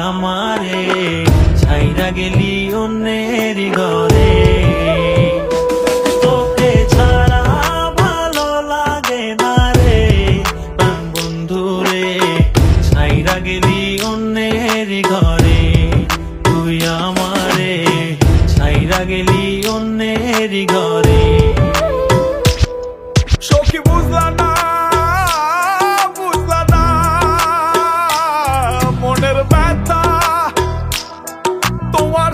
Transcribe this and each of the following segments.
আমারে ছাইরা গেলি অন্যের ঘরে। তোকে ছাড়া ভালো লাগে না রে প্রাণ বন্ধু রে, ছাইরা গেলি অন্যের ঘরে। তুই আমারে ছাইরা গেলি অন্যের ঘরে। সখী বুঝলা না মনের ব্যথা, তোমার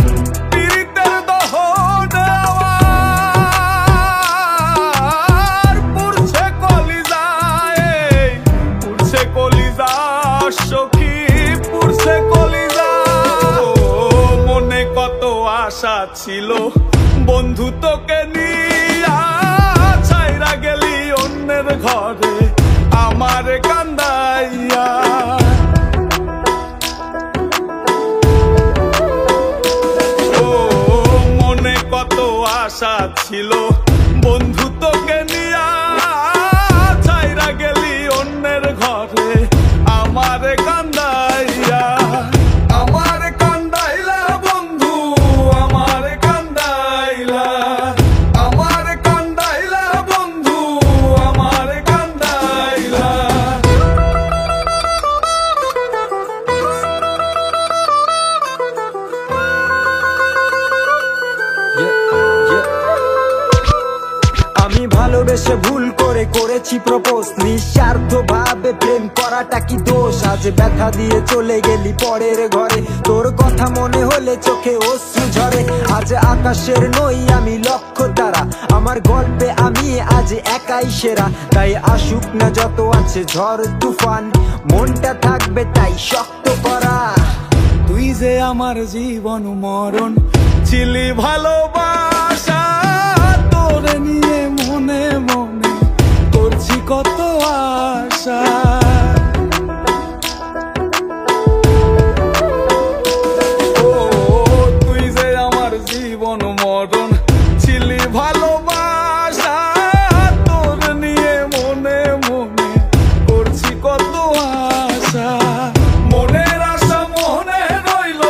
পীড়িতের দহন আমার পুড়ছে কলিজায়, পুড়ছে কলিজা সখী, পুড়ছে কলিজা। মনে কত আশা ছিল বন্ধু তোকে নিয়া, ছাইরা গেলি অন্যের ঘরে আমার কান্দাইয়া। ও মনে কত আশা ছিল বন্ধু তোকে নিয়া, ছাইরা গেলি অন্যের ঘরে আমার কান্দাইয়া। আমার কান্দাইলা বন্ধু, আমার কান্দাইলা, আমার কান্দাইলা বন্ধু, আমার কান্দাইলা। আমি ভালোবেসে ভুল করে করেছি প্রপোজ, নিঃস্বার্থ ভাবে প্রেম করাটা কি দোষ? আজ ব্যথা দিয়ে চলে গেলি পরের ঘরে, তোর কথা মনে হলে চোখে অশ্রু ঝরে। আজ আকাশের নই আমি লক্ষ্য তারা, আমার গল্পে আমি আজ একাই সেরা। তাই আসুক না যত আছে ঝড় তুফান, মনটা থাকবে তাই শক্ত করা। তুই যে আমার জীবন মরণ ছিলি ভালোবাসা, তোরে নিয়ে মনে মনে করছি কত আশা। ও তুই যে আমার জীবন মরণ ছিলি ভালোবাসা, তোরে নিয়ে মনে মনে করছি কত আশা। মনের আশা মনে রইল,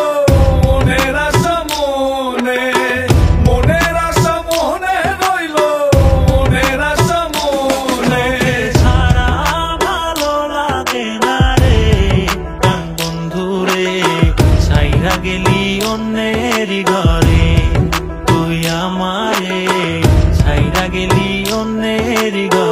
মনের আশা মনে, মনের আশা মনে রইল, মনের আশা মনে। ছাড়া ভালো লাগে না রে প্রাণ বন্ধু রে, ছাইরা গেলি অন্যের ঘরে। তুই আমারে ছাইরা গেলি অন্যের ঘরে।